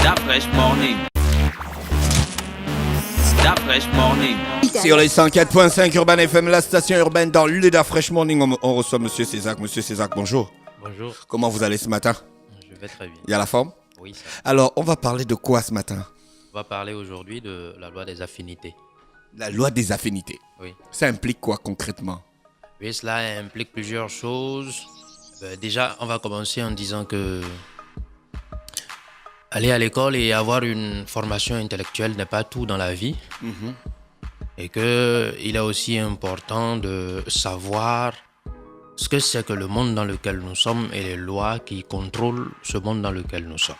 Da Fresh Morning. Da Fresh Morning. Sur les 104.5 Urban FM, la station urbaine dans le Da Fresh Morning, on reçoit Monsieur Césac. Monsieur Césac, bonjour. Bonjour. Comment vous allez ce matin? Je vais très bien. Il y a la forme? Oui, ça va. Alors, on va parler de quoi ce matin? On va parler aujourd'hui de la loi des affinités. La loi des affinités. Oui. Ça implique quoi concrètement? Oui, cela implique plusieurs choses. Déjà, on va commencer en disant que aller à l'école et avoir une formation intellectuelle n'est pas tout dans la vie. Et qu'il est aussi important de savoir ce que c'est que le monde dans lequel nous sommes et les lois qui contrôlent ce monde dans lequel nous sommes.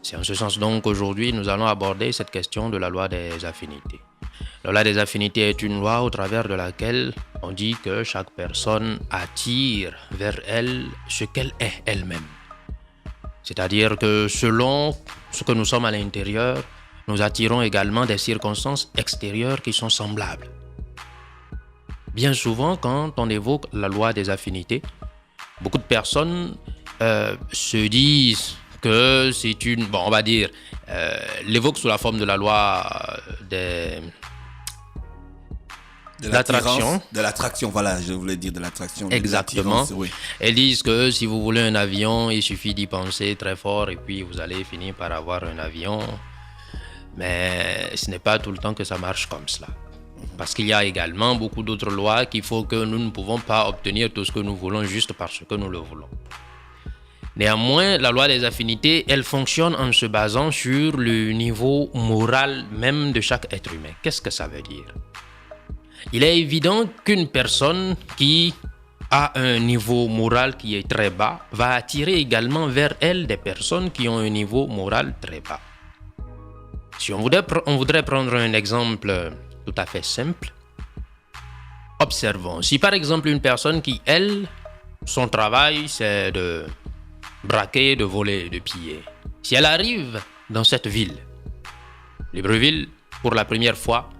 C'est en ce sens donc qu'aujourd'hui, nous allons aborder cette question de la loi des affinités. La loi des affinités est une loi au travers de laquelle on dit que chaque personne attire vers elle ce qu'elle est elle-même. C'est-à-dire que selon ce que nous sommes à l'intérieur, nous attirons également des circonstances extérieures qui sont semblables. Bien souvent, quand on évoque la loi des affinités, beaucoup de personnes se disent que c'est une... Bon, on va dire, l'évoquent sous la forme de la loi de l'attraction. De l'attraction, voilà, je voulais dire de l'attraction. Exactement. Oui. Elles disent que si vous voulez un avion, il suffit d'y penser très fort et puis vous allez finir par avoir un avion. Mais ce n'est pas tout le temps que ça marche comme cela. Parce qu'il y a également beaucoup d'autres lois qui font que nous ne pouvons pas obtenir tout ce que nous voulons juste parce que nous le voulons. Néanmoins, la loi des affinités, elle fonctionne en se basant sur le niveau moral même de chaque être humain. Qu'est-ce que ça veut dire? Il est évident qu'une personne qui a un niveau moral qui est très bas va attirer également vers elle des personnes qui ont un niveau moral très bas. Si on voudrait prendre un exemple tout à fait simple, observons. Si par exemple une personne qui, elle, son travail c'est de braquer, de voler, de piller. Si elle arrive dans cette ville, Libreville, pour la première fois,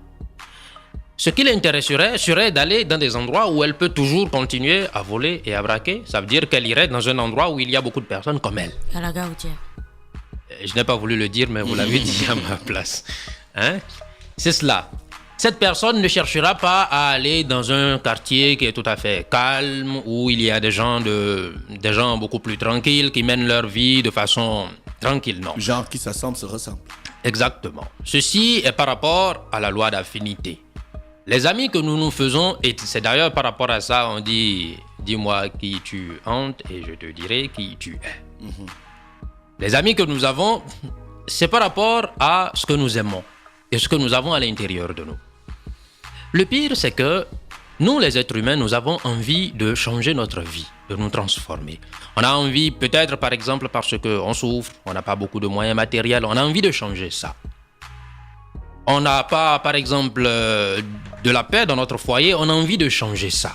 ce qui l'intéresserait serait d'aller dans des endroits où elle peut toujours continuer à voler et à braquer. Ça veut dire qu'elle irait dans un endroit où il y a beaucoup de personnes comme elle. Je n'ai pas voulu le dire, mais vous l'avez dit à ma place. Hein? C'est cela. Cette personne ne cherchera pas à aller dans un quartier qui est tout à fait calme, où il y a des gens beaucoup plus tranquilles, qui mènent leur vie de façon tranquille, non. Genre qui s'assemblent se ressemblent. Exactement. Ceci est par rapport à la loi d'affinité. Les amis que nous nous faisons, et c'est d'ailleurs par rapport à ça, on dit « Dis-moi qui tu hantes et je te dirai qui tu es ». Les amis que nous avons, c'est par rapport à ce que nous aimons et ce que nous avons à l'intérieur de nous. Le pire, c'est que nous, les êtres humains, nous avons envie de changer notre vie, de nous transformer. On a envie, peut-être par exemple parce qu'on souffre, on n'a pas beaucoup de moyens matériels, on a envie de changer ça. On n'a pas, par exemple, de la paix dans notre foyer, on a envie de changer ça.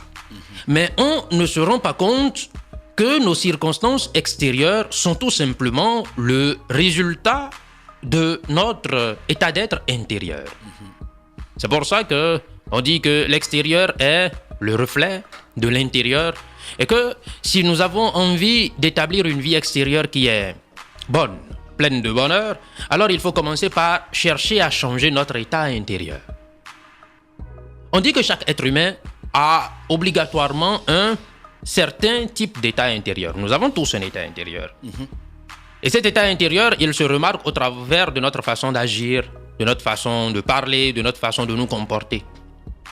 Mais on ne se rend pas compte que nos circonstances extérieures sont tout simplement le résultat de notre état d'être intérieur. C'est pour ça qu'on dit que l'extérieur est le reflet de l'intérieur et que si nous avons envie d'établir une vie extérieure qui est bonne, pleine de bonheur, alors il faut commencer par chercher à changer notre état intérieur. On dit que chaque être humain a obligatoirement un certain type d'état intérieur. Nous avons tous un état intérieur. Et cet état intérieur, il se remarque au travers de notre façon d'agir, de notre façon de parler, de notre façon de nous comporter.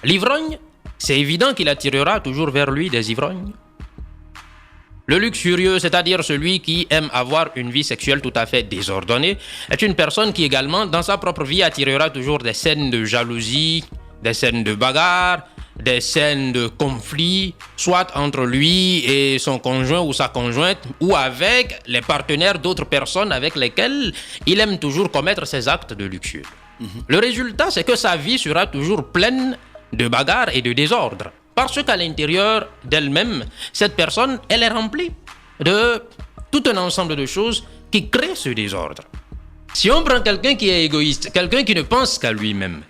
L'ivrogne, c'est évident qu'il attirera toujours vers lui des ivrognes. Le luxurieux, c'est-à-dire celui qui aime avoir une vie sexuelle tout à fait désordonnée, est une personne qui également, dans sa propre vie, attirera toujours des scènes de jalousie, des scènes de bagarre, des scènes de conflit, soit entre lui et son conjoint ou sa conjointe, ou avec les partenaires d'autres personnes avec lesquelles il aime toujours commettre ses actes de luxure. Le résultat, c'est que sa vie sera toujours pleine de bagarres et de désordre. Parce qu'à l'intérieur d'elle-même, cette personne, elle est remplie de tout un ensemble de choses qui créent ce désordre. Si on prend quelqu'un qui est égoïste, quelqu'un qui ne pense qu'à lui-même,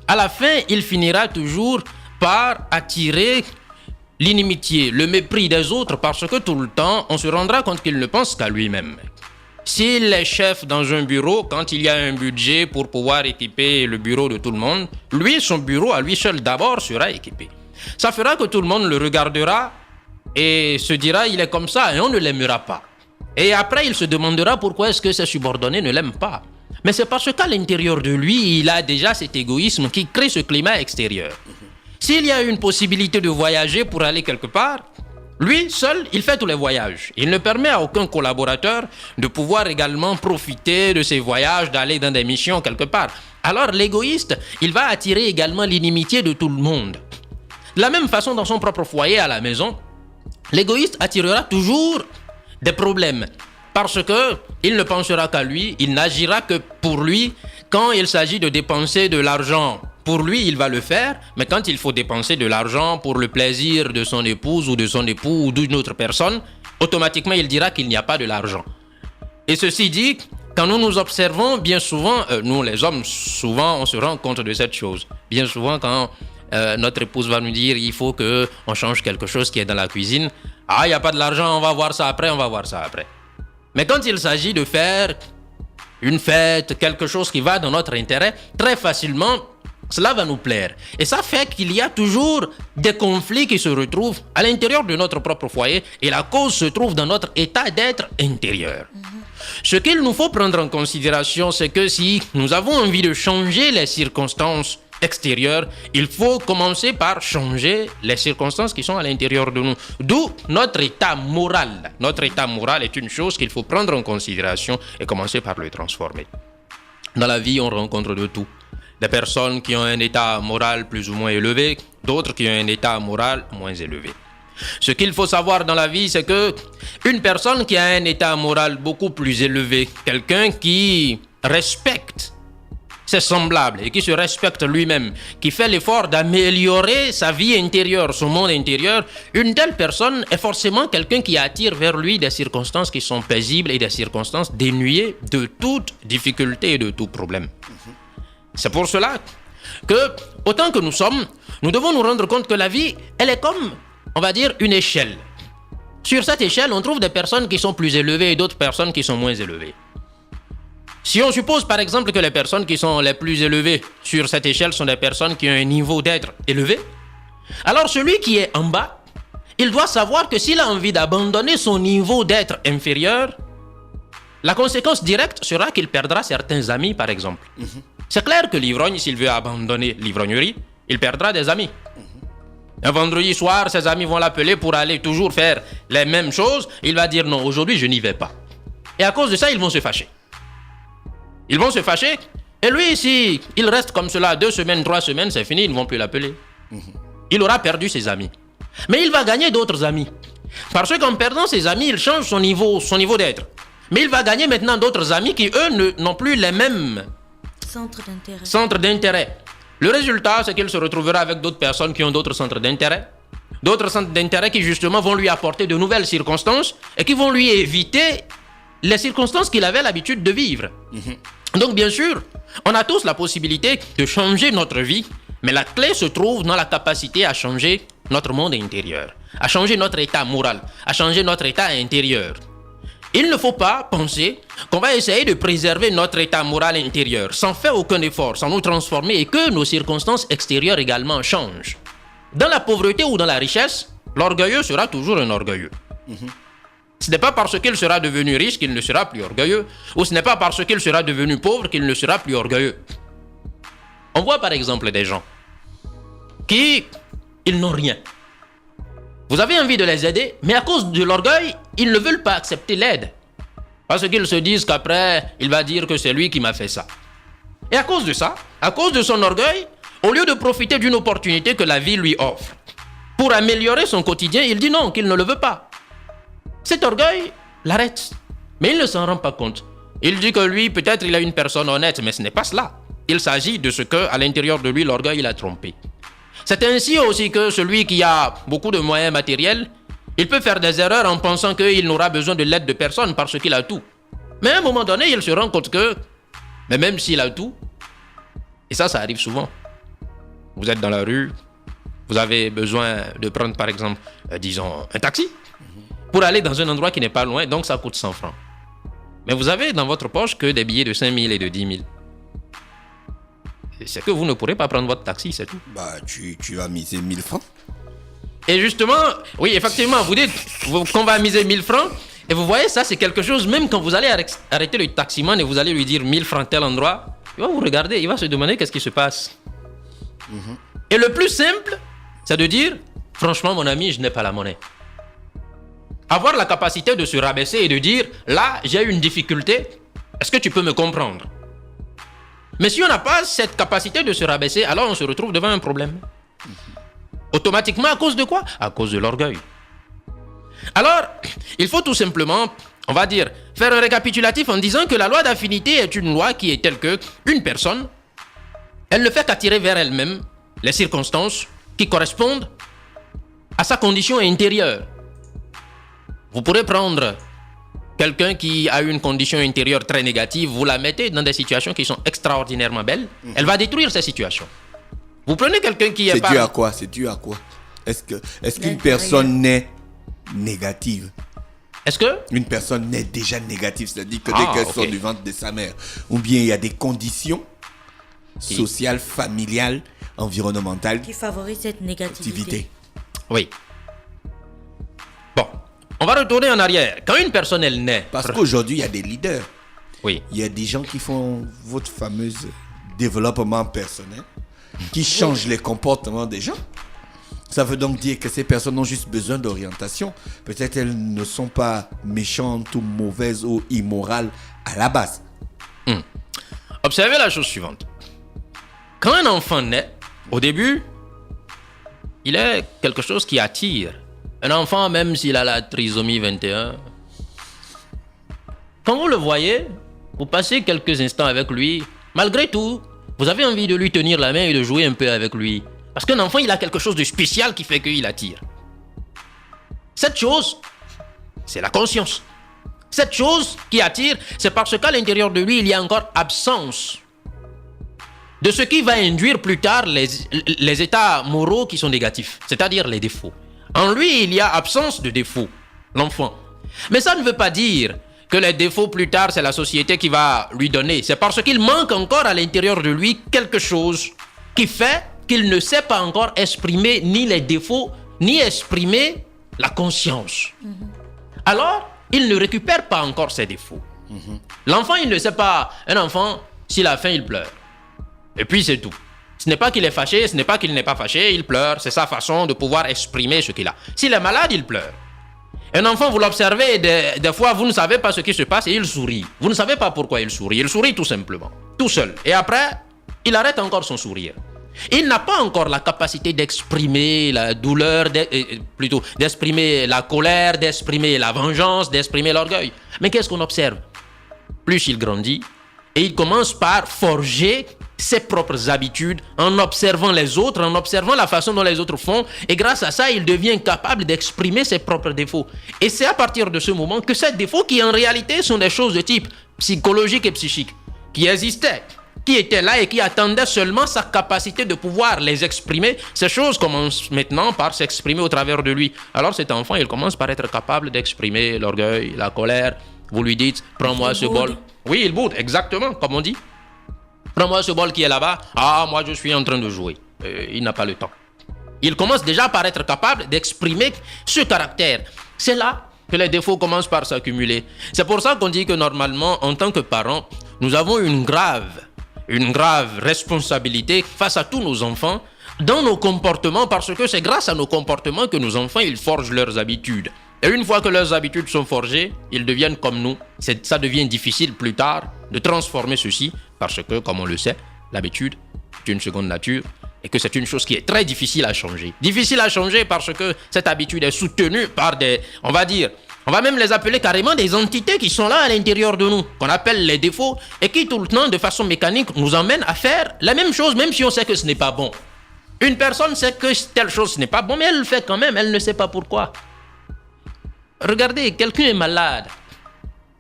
à la fin, il finira toujours par attirer l'inimitié, le mépris des autres, parce que tout le temps, on se rendra compte qu'il ne pense qu'à lui-même. s'il est chef dans un bureau, quand il y a un budget pour pouvoir équiper le bureau de tout le monde, lui, son bureau à lui seul d'abord sera équipé. Ça fera que tout le monde le regardera et se dira il est comme ça et on ne l'aimera pas. Et après, il se demandera pourquoi est-ce que ses subordonnés ne l'aiment pas. Mais c'est parce qu'à l'intérieur de lui, il a déjà cet égoïsme qui crée ce climat extérieur. S'il y a une possibilité de voyager pour aller quelque part, lui seul, il fait tous les voyages. Il ne permet à aucun collaborateur de pouvoir également profiter de ces voyages, d'aller dans des missions quelque part. Alors l'égoïste, il va attirer également l'inimitié de tout le monde. De la même façon, dans son propre foyer à la maison, l'égoïste attirera toujours des problèmes. Parce qu'il ne pensera qu'à lui, il n'agira que pour lui. Quand il s'agit de dépenser de l'argent, pour lui, il va le faire. Mais quand il faut dépenser de l'argent pour le plaisir de son épouse ou de son époux ou d'une autre personne, automatiquement, il dira qu'il n'y a pas de l'argent. Et ceci dit, quand nous nous observons, bien souvent, nous les hommes, souvent, on se rend compte de cette chose. Bien souvent, quand notre épouse va nous dire il faut qu'on change quelque chose qui est dans la cuisine. Ah, il n'y a pas de l'argent, on va voir ça après, on va voir ça après. Mais quand il s'agit de faire une fête, quelque chose qui va dans notre intérêt, très facilement, cela va nous plaire. Et ça fait qu'il y a toujours des conflits qui se retrouvent à l'intérieur de notre propre foyer et la cause se trouve dans notre état d'être intérieur. Ce qu'il nous faut prendre en considération, c'est que si nous avons envie de changer les circonstances extérieures, il faut commencer par changer les circonstances qui sont à l'intérieur de nous. D'où notre état moral. Notre état moral est une chose qu'il faut prendre en considération et commencer par le transformer. Dans la vie, on rencontre de tout. Des personnes qui ont un état moral plus ou moins élevé, d'autres qui ont un état moral moins élevé. Ce qu'il faut savoir dans la vie, c'est que une personne qui a un état moral beaucoup plus élevé, quelqu'un qui respecte ses semblables et qui se respecte lui-même, qui fait l'effort d'améliorer sa vie intérieure, son monde intérieur, une telle personne est forcément quelqu'un qui attire vers lui des circonstances qui sont paisibles et des circonstances dénuées de toute difficulté et de tout problème. C'est pour cela que, autant que nous sommes, nous devons nous rendre compte que la vie, elle est comme, on va dire, une échelle. Sur cette échelle, on trouve des personnes qui sont plus élevées et d'autres personnes qui sont moins élevées. Si on suppose par exemple que les personnes qui sont les plus élevées sur cette échelle sont des personnes qui ont un niveau d'être élevé, alors celui qui est en bas, il doit savoir que s'il a envie d'abandonner son niveau d'être inférieur, la conséquence directe sera qu'il perdra certains amis par exemple. C'est clair que l'ivrogne, s'il veut abandonner l'ivrognerie, il perdra des amis. Un vendredi soir, ses amis vont l'appeler pour aller toujours faire les mêmes choses. Il va dire non, aujourd'hui je n'y vais pas. Et à cause de ça, ils vont se fâcher. Ils vont se fâcher. Et lui, si il reste comme cela 2 semaines, 3 semaines, c'est fini, ils ne vont plus l'appeler. Il aura perdu ses amis. Mais il va gagner d'autres amis. Parce qu'en perdant ses amis, il change son niveau d'être. Mais il va gagner maintenant d'autres amis qui, eux, n'ont plus les mêmes centres d'intérêt. Le résultat, c'est qu'il se retrouvera avec d'autres personnes qui ont d'autres centres d'intérêt. D'autres centres d'intérêt qui, justement, vont lui apporter de nouvelles circonstances et qui vont lui éviter les circonstances qu'il avait l'habitude de vivre. Donc, bien sûr, on a tous la possibilité de changer notre vie, mais la clé se trouve dans la capacité à changer notre monde intérieur, à changer notre état moral, à changer notre état intérieur. Il ne faut pas penser qu'on va essayer de préserver notre état moral intérieur sans faire aucun effort, sans nous transformer et que nos circonstances extérieures également changent. Dans la pauvreté ou dans la richesse, l'orgueilleux sera toujours un orgueilleux. Ce n'est pas parce qu'il sera devenu riche qu'il ne sera plus orgueilleux, ou ce n'est pas parce qu'il sera devenu pauvre qu'il ne sera plus orgueilleux. On voit par exemple des gens qui, ils n'ont rien. Vous avez envie de les aider, mais à cause de l'orgueil, ils ne veulent pas accepter l'aide. Parce qu'ils se disent qu'après, il va dire que c'est lui qui m'a fait ça. Et à cause de ça, à cause de son orgueil, au lieu de profiter d'une opportunité que la vie lui offre, pour améliorer son quotidien, il dit non, qu'il ne le veut pas. Cet orgueil l'arrête, mais il ne s'en rend pas compte. Il dit que lui, peut-être il a une personne honnête, mais ce n'est pas cela. Il s'agit de ce que, à l'intérieur de lui, l'orgueil l'a trompé. C'est ainsi aussi que celui qui a beaucoup de moyens matériels, il peut faire des erreurs en pensant qu'il n'aura besoin de l'aide de personne parce qu'il a tout. Mais à un moment donné, il se rend compte que, mais même s'il a tout, et ça arrive souvent. Vous êtes dans la rue, vous avez besoin de prendre par exemple, disons, un taxi pour aller dans un endroit qui n'est pas loin, donc ça coûte 100 francs. Mais vous avez dans votre poche que des billets de 5 000 et de 10 000. C'est que vous ne pourrez pas prendre votre taxi, c'est tout. Bah, tu vas miser 1000 francs. Et justement, oui, effectivement, vous dites qu'on va miser 1000 francs. Et vous voyez, ça, c'est quelque chose, même quand vous allez arrêter le taximan et vous allez lui dire 1000 francs tel endroit, il va vous regarder, il va se demander qu'est-ce qui se passe. Et le plus simple, c'est de dire, franchement, mon ami, je n'ai pas la monnaie. Avoir la capacité de se rabaisser et de dire, là, j'ai une difficulté, est-ce que tu peux me comprendre? Mais si on n'a pas cette capacité de se rabaisser, alors on se retrouve devant un problème. Automatiquement, à cause de quoi? À cause de l'orgueil. Alors, il faut tout simplement, on va dire, faire un récapitulatif en disant que la loi d'affinité est une loi qui est telle que une personne, elle ne fait qu'attirer vers elle-même les circonstances qui correspondent à sa condition intérieure. Vous pourrez prendre quelqu'un qui a une condition intérieure très négative, vous la mettez dans des situations qui sont extraordinairement belles, elle va détruire ces situations. Vous prenez quelqu'un qui est C'est pas... dû à quoi? C'est dû à quoi? Est-ce qu'une personne naît négative? Est-ce que... Une personne naît déjà négative, c'est-à-dire que dès qu'elle sort du ventre de sa mère, ou bien il y a des conditions sociales, familiales, environnementales qui favorisent cette négativité. Oui. Bon, on va retourner en arrière. Quand une personne, elle naît... Parce qu'aujourd'hui, il y a des leaders. Oui. Il y a des gens qui font votre fameux développement personnel, qui changent les comportements des gens. Ça veut donc dire que ces personnes ont juste besoin d'orientation. Peut-être elles ne sont pas méchantes ou mauvaises ou immorales à la base. Observez la chose suivante. Quand un enfant naît, au début, il est quelque chose qui attire. Un enfant, même s'il a la trisomie 21, quand vous le voyez, vous passez quelques instants avec lui, malgré tout, vous avez envie de lui tenir la main et de jouer un peu avec lui. Parce qu'un enfant, il a quelque chose de spécial qui fait qu'il attire. Cette chose, c'est la conscience. Cette chose qui attire, c'est parce qu'à l'intérieur de lui, il y a encore absence de ce qui va induire plus tard les états moraux qui sont négatifs, c'est-à-dire les défauts. En lui, il y a absence de défauts, l'enfant. Mais ça ne veut pas dire que les défauts plus tard, c'est la société qui va lui donner. C'est parce qu'il manque encore à l'intérieur de lui quelque chose qui fait qu'il ne sait pas encore exprimer ni les défauts, ni exprimer la conscience. Alors, il ne récupère pas encore ses défauts. L'enfant, il ne sait pas. Un enfant, s'il a faim, il pleure. Et puis c'est tout. Ce n'est pas qu'il est fâché, ce n'est pas qu'il n'est pas fâché, il pleure. C'est sa façon de pouvoir exprimer ce qu'il a. S'il est malade, il pleure. Un enfant, vous l'observez, des fois, vous ne savez pas ce qui se passe et il sourit. Vous ne savez pas pourquoi il sourit. Il sourit tout simplement, tout seul. Et après, il arrête encore son sourire. Il n'a pas encore la capacité d'exprimer la douleur, plutôt d'exprimer la colère, d'exprimer la vengeance, d'exprimer l'orgueil. Mais qu'est-ce qu'on observe? Plus il grandit, et il commence par forger ses propres habitudes en observant les autres, en observant la façon dont les autres font. Et grâce à ça, il devient capable d'exprimer ses propres défauts. Et c'est à partir de ce moment que ces défauts, qui en réalité sont des choses de type psychologique et psychique, qui existaient, qui étaient là et qui attendaient seulement sa capacité de pouvoir les exprimer, ces choses commencent maintenant par s'exprimer au travers de lui. Alors cet enfant, il commence par être capable d'exprimer l'orgueil, la colère. Vous lui dites, prends-moi ce bol. Oui, il boude, exactement, comme on dit. Prends-moi ce bol qui est là-bas. Ah, moi je suis en train de jouer. Il n'a pas le temps. Il commence déjà par être capable d'exprimer ce caractère. C'est là que les défauts commencent par s'accumuler. C'est pour ça qu'on dit que normalement, en tant que parents, nous avons une grave responsabilité face à tous nos enfants dans nos comportements, parce que c'est grâce à nos comportements que nos enfants, ils forgent leurs habitudes. Et une fois que leurs habitudes sont forgées, ils deviennent comme nous. Ça devient difficile plus tard de transformer ceci, parce que, comme on le sait, l'habitude est une seconde nature et que c'est une chose qui est très difficile à changer. Difficile à changer parce que cette habitude est soutenue par on va même les appeler carrément des entités qui sont là à l'intérieur de nous, qu'on appelle les défauts, et qui tout le temps, de façon mécanique, nous emmènent à faire la même chose, même si on sait que ce n'est pas bon. Une personne sait que telle chose ce n'est pas bon, mais elle le fait quand même, elle ne sait pas pourquoi. Regardez, quelqu'un est malade.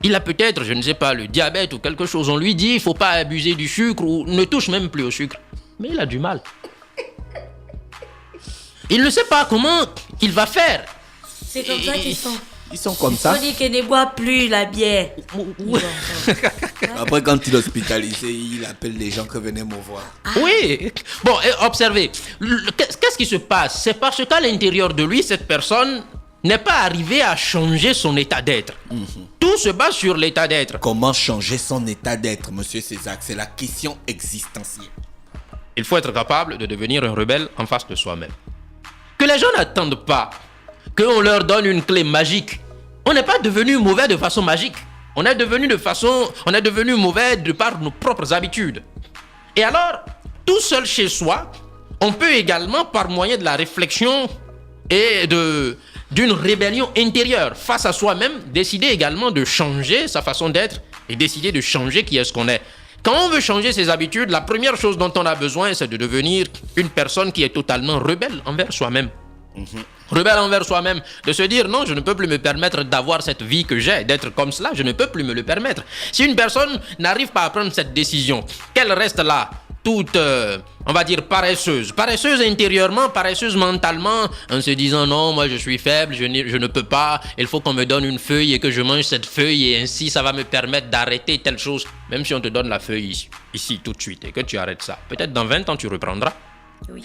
Il a peut-être, je ne sais pas, le diabète ou quelque chose. On lui dit, il ne faut pas abuser du sucre ou ne touche même plus au sucre. Mais il a du mal. Il ne sait pas comment il va faire. C'est comme ça qu'ils sont. Ils sont comme Il ça. faut dire qu'il ne boit plus la bière. Après, quand il est hospitalisé, il appelle les gens que venez me voir. Oui. Bon, et observez. Qu'est-ce qui se passe? C'est parce qu'à l'intérieur de lui, cette personne n'est pas arrivée à changer son état d'être. Tout se base sur l'état d'être. Comment changer son état d'être, monsieur César? C'est la question existentielle. Il faut être capable de devenir un rebelle en face de soi-même. Que les gens n'attendent pas qu'on leur donne une clé magique. On n'est pas devenu mauvais de façon magique. On est devenu mauvais de par nos propres habitudes. Et alors, tout seul chez soi, on peut également, par moyen de la réflexion et d'une rébellion intérieure face à soi-même, décider également de changer sa façon d'être et décider de changer qui est-ce qu'on est. Quand on veut changer ses habitudes, la première chose dont on a besoin, c'est de devenir une personne qui est totalement rebelle envers soi-même. Rebelle envers soi-même, de se dire non, je ne peux plus me permettre d'avoir cette vie que j'ai, d'être comme cela, je ne peux plus me le permettre. Si une personne n'arrive pas à prendre cette décision, qu'elle reste là, toute, on va dire, paresseuse intérieurement, paresseuse mentalement, en se disant non, moi je suis faible, je ne peux pas, il faut qu'on me donne une feuille et que je mange cette feuille et ainsi ça va me permettre d'arrêter telle chose. Même si on te donne la feuille ici tout de suite et que tu arrêtes ça, peut-être dans 20 ans tu reprendras. Oui.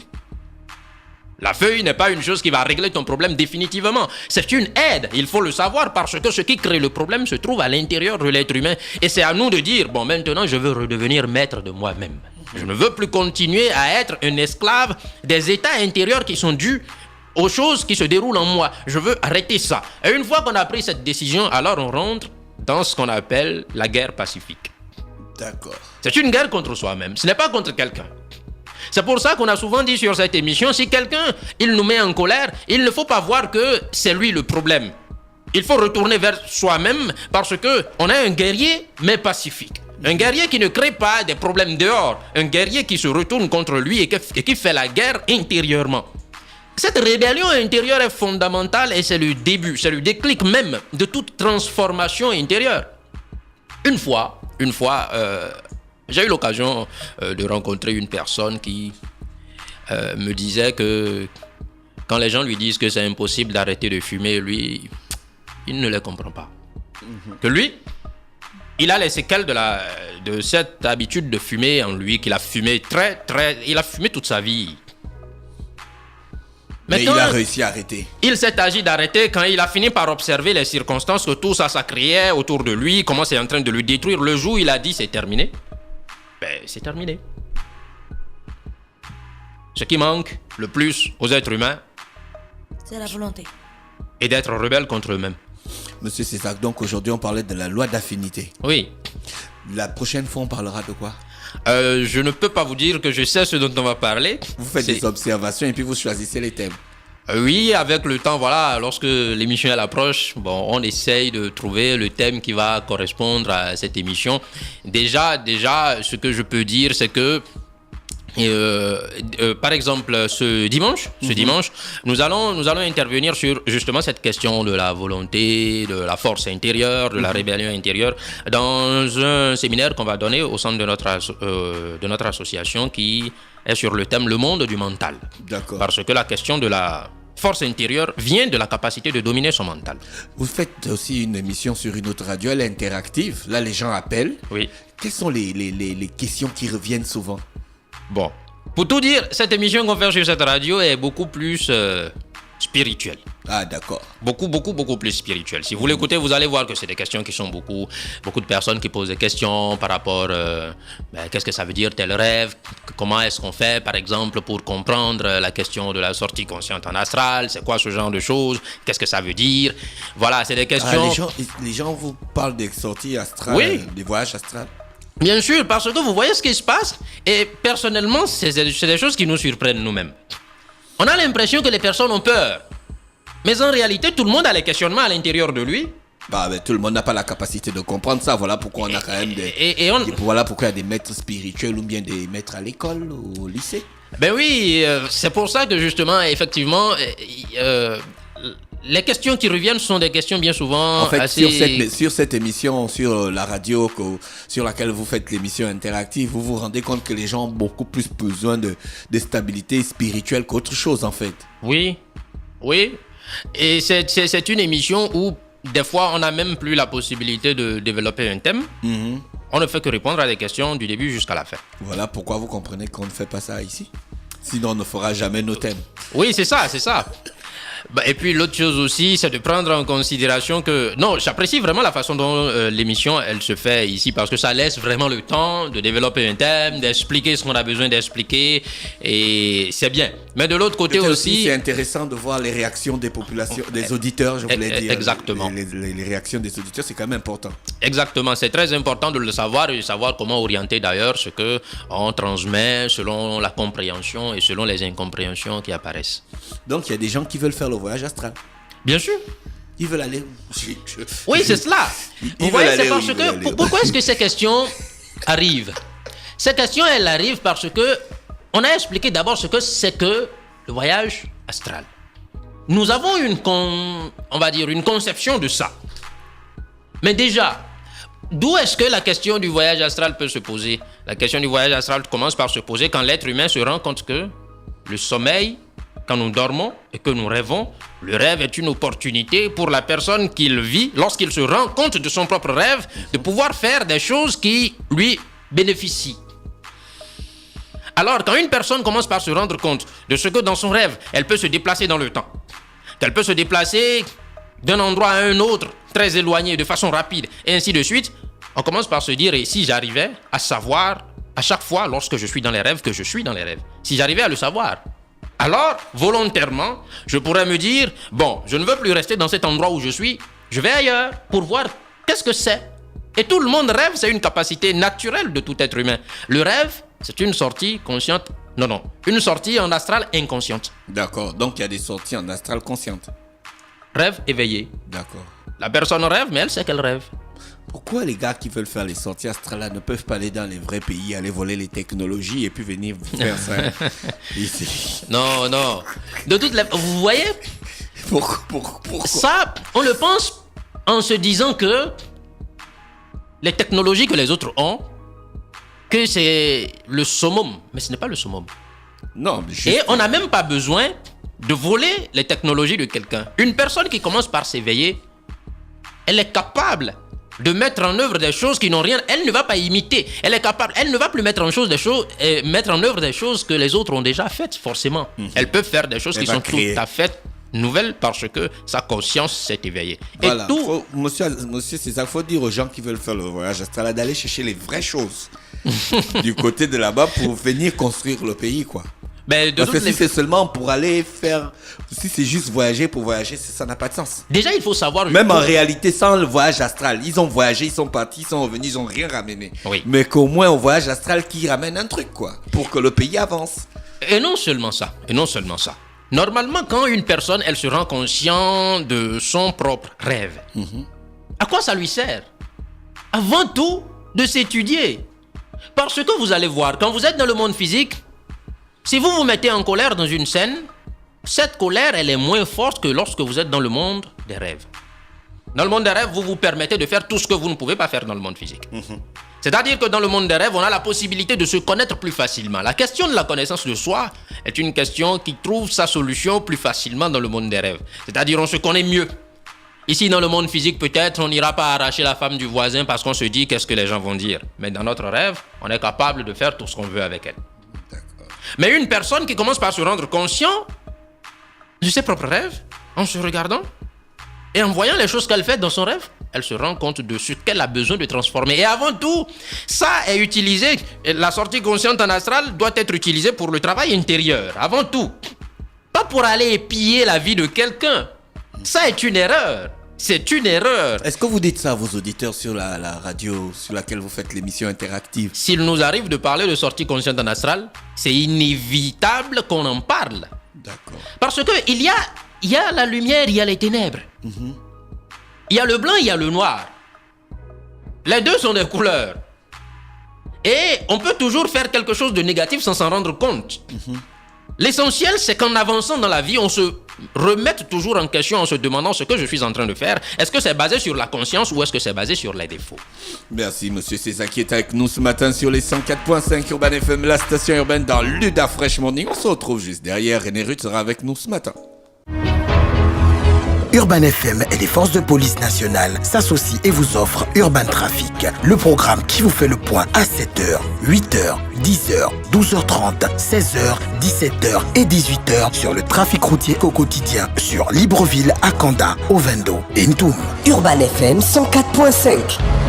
La feuille n'est pas une chose qui va régler ton problème définitivement. C'est une aide, il faut le savoir, parce que ce qui crée le problème se trouve à l'intérieur de l'être humain. Et c'est à nous de dire, bon, maintenant je veux redevenir maître de moi-même. Je ne veux plus continuer à être un esclave des états intérieurs qui sont dus aux choses qui se déroulent en moi. Je veux arrêter ça. Et une fois qu'on a pris cette décision, alors on rentre dans ce qu'on appelle la guerre pacifique. D'accord. C'est une guerre contre soi-même, ce n'est pas contre quelqu'un. C'est pour ça qu'on a souvent dit sur cette émission, si quelqu'un, il nous met en colère, il ne faut pas voir que c'est lui le problème. Il faut retourner vers soi-même parce qu'on est un guerrier, mais pacifique. Un guerrier qui ne crée pas des problèmes dehors. Un guerrier qui se retourne contre lui et qui fait la guerre intérieurement. Cette rébellion intérieure est fondamentale et c'est le début, c'est le déclic même de toute transformation intérieure. Une fois, j'ai eu l'occasion de rencontrer une personne qui me disait que quand les gens lui disent que c'est impossible d'arrêter de fumer, lui, il ne les comprend pas. Que lui, il a les séquelles de cette habitude de fumer en lui, qu'il a fumé il a fumé toute sa vie. Mais Maintenant, il a réussi à arrêter. il s'est agi d'arrêter quand il a fini par observer les circonstances que tout ça criait autour de lui, comment c'est en train de le détruire. Le jour où il a dit c'est terminé, ben c'est terminé. Ce qui manque le plus aux êtres humains C'est la volonté. est d'être rebelles contre eux-mêmes. Monsieur César, donc aujourd'hui on parlait de la loi d'affinité. Oui. La prochaine fois on parlera de quoi? Je ne peux pas vous dire que je sais ce dont on va parler. Vous faites des observations et puis vous choisissez les thèmes. Oui, avec le temps, voilà, lorsque l'émission elle approche, bon, on essaye de trouver le thème qui va correspondre à cette émission. Déjà, ce que je peux dire, c'est que par exemple, ce dimanche, nous allons intervenir sur justement cette question de la volonté, de la force intérieure, de la rébellion intérieure, dans un séminaire qu'on va donner au sein de notre association qui est sur le thème le monde du mental. D'accord. Parce que la question de la force intérieure vient de la capacité de dominer son mental. Vous faites aussi une émission sur une autre radio, elle est interactive. Là, les gens appellent. Oui. Quelles sont les questions qui reviennent souvent? Bon, pour tout dire, cette émission qu'on fait sur cette radio est beaucoup plus spirituelle. Ah, d'accord. Beaucoup plus spirituelle. Si vous l'écoutez, vous allez voir que c'est des questions qui sont beaucoup de personnes qui posent des questions par rapport qu'est-ce que ça veut dire tel rêve, comment est-ce qu'on fait par exemple pour comprendre la question de la sortie consciente en astral, c'est quoi ce genre de choses, qu'est-ce que ça veut dire. Voilà, c'est des questions. Les gens vous parlent des sorties astrales, Oui. des voyages astrales. Bien sûr, parce que vous voyez ce qui se passe et personnellement, c'est des choses qui nous surprennent nous-mêmes. On a l'impression que les personnes ont peur. Mais en réalité, tout le monde a les questionnements à l'intérieur de lui. Mais tout le monde n'a pas la capacité de comprendre ça. Voilà pourquoi on a quand même voilà pourquoi il y a des maîtres spirituels ou bien des maîtres à l'école ou au lycée. Ben oui, c'est pour ça que justement, effectivement, les questions qui reviennent sont des questions bien souvent en fait, assez... sur cette émission, sur la radio sur laquelle vous faites l'émission interactive, vous vous rendez compte que les gens ont beaucoup plus besoin de stabilité spirituelle qu'autre chose en fait. Oui. Et c'est une émission où des fois, on n'a même plus la possibilité de développer un thème. On ne fait que répondre à des questions du début jusqu'à la fin. Voilà pourquoi vous comprenez qu'on ne fait pas ça ici. Sinon, on ne fera jamais nos thèmes. Oui, c'est ça. Et puis l'autre chose aussi, c'est de prendre en considération que... Non, j'apprécie vraiment la façon dont l'émission, elle se fait ici, parce que ça laisse vraiment le temps de développer un thème, d'expliquer ce qu'on a besoin d'expliquer, et c'est bien. Mais de l'autre côté aussi... C'est intéressant de voir les réactions des populations, des auditeurs, je voulais dire. Exactement. Les réactions des auditeurs, c'est quand même important. Exactement, c'est très important de le savoir et de savoir comment orienter d'ailleurs ce qu'on transmet selon la compréhension et selon les incompréhensions qui apparaissent. Donc, il y a des gens qui veulent faire le voyage astral. Bien sûr. Ils veulent aller... Oui, c'est cela. Vous voyez, c'est parce que... Pourquoi est-ce que ces questions arrivent? Ces questions, elles arrivent parce que on a expliqué d'abord ce que c'est que le voyage astral. Nous avons une conception de ça. Mais déjà, d'où est-ce que la question du voyage astral peut se poser? La question du voyage astral commence par se poser quand l'être humain se rend compte que le sommeil, quand nous dormons et que nous rêvons, le rêve est une opportunité pour la personne qui le vit, lorsqu'il se rend compte de son propre rêve, de pouvoir faire des choses qui lui bénéficient. Alors, quand une personne commence par se rendre compte de ce que dans son rêve, elle peut se déplacer dans le temps, qu'elle peut se déplacer d'un endroit à un autre, très éloigné, de façon rapide, et ainsi de suite, on commence par se dire, et si j'arrivais à savoir, à chaque fois, lorsque je suis dans les rêves, que je suis dans les rêves, si j'arrivais à le savoir, alors, volontairement, je pourrais me dire, bon, je ne veux plus rester dans cet endroit où je suis, je vais ailleurs pour voir qu'est-ce que c'est. Et tout le monde rêve, c'est une capacité naturelle de tout être humain. Le rêve, c'est une sortie consciente, une sortie en astral inconsciente. D'accord, donc il y a des sorties en astral consciente. Rêve éveillé. D'accord. La personne rêve, mais elle sait qu'elle rêve. Pourquoi les gars qui veulent faire les sorties astrales ne peuvent pas aller dans les vrais pays, aller voler les technologies et puis venir faire ça ici? Non. De toutes les... Vous voyez? Pourquoi? Ça, on le pense en se disant que les technologies que les autres ont, que c'est le summum. Mais ce n'est pas le summum. Non, mais Et on n'a même pas besoin de voler les technologies de quelqu'un. Une personne qui commence par s'éveiller, elle est capable de mettre en œuvre des choses qui n'ont rien. Elle ne va pas imiter. Elle est capable. Elle ne va plus mettre en œuvre des choses que les autres ont déjà faites, forcément. Elle peut faire des choses qui sont tout à fait nouvelles parce que sa conscience s'est éveillée. Voilà. Et tout... Monsieur, c'est ça. Il faut dire aux gens qui veulent faire le voyage astral d'aller chercher les vraies choses du côté de là-bas pour venir construire le pays, quoi. Parce que si c'est seulement pour aller faire... Si c'est juste voyager pour voyager, ça n'a pas de sens. Déjà, il faut savoir... Même en réalité, sans le voyage astral, ils ont voyagé, ils sont partis, ils sont revenus, ils n'ont rien ramené. Oui. Mais qu'au moins un voyage astral qui ramène un truc, quoi, pour que le pays avance. Et non seulement ça. Normalement, quand une personne, elle se rend consciente de son propre rêve, à quoi ça lui sert? Avant tout, de s'étudier. Parce que vous allez voir, quand vous êtes dans le monde physique, si vous vous mettez en colère dans une scène, cette colère, elle est moins forte que lorsque vous êtes dans le monde des rêves. Dans le monde des rêves, vous vous permettez de faire tout ce que vous ne pouvez pas faire dans le monde physique. C'est-à-dire que dans le monde des rêves, on a la possibilité de se connaître plus facilement. La question de la connaissance de soi est une question qui trouve sa solution plus facilement dans le monde des rêves. C'est-à-dire on se connaît mieux. Ici, dans le monde physique, peut-être, on n'ira pas arracher la femme du voisin parce qu'on se dit qu'est-ce que les gens vont dire. Mais dans notre rêve, on est capable de faire tout ce qu'on veut avec elle. Mais une personne qui commence par se rendre conscient de ses propres rêves, en se regardant et en voyant les choses qu'elle fait dans son rêve, elle se rend compte de ce qu'elle a besoin de transformer. Et avant tout, ça est utilisé, la sortie consciente en astral doit être utilisée pour le travail intérieur, avant tout. Pas pour aller piller la vie de quelqu'un. Ça est une erreur. C'est une erreur. Est-ce que vous dites ça à vos auditeurs sur la radio sur laquelle vous faites l'émission interactive? S'il nous arrive de parler de sortie consciente en astral, c'est inévitable qu'on en parle. D'accord. Parce que il y a la lumière, il y a les ténèbres. Il y a le blanc, il y a le noir. Les deux sont des couleurs. Et on peut toujours faire quelque chose de négatif sans s'en rendre compte. L'essentiel, c'est qu'en avançant dans la vie, on se remette toujours en question en se demandant ce que je suis en train de faire. Est-ce que c'est basé sur la conscience ou est-ce que c'est basé sur les défauts? Merci, monsieur César qui est avec nous ce matin sur les 104.5 Urban FM, la station urbaine dans l'UDA Fresh Morning. On se retrouve juste derrière. René Ruth sera avec nous ce matin. Urban FM et les forces de police nationales s'associent et vous offrent Urban Trafic, le programme qui vous fait le point à 7h, 8h, 10h, 12h30, 16h, 17h et 18h sur le trafic routier au quotidien sur Libreville, Akanda, Ovendo et Ntoum. Urban FM 104.5.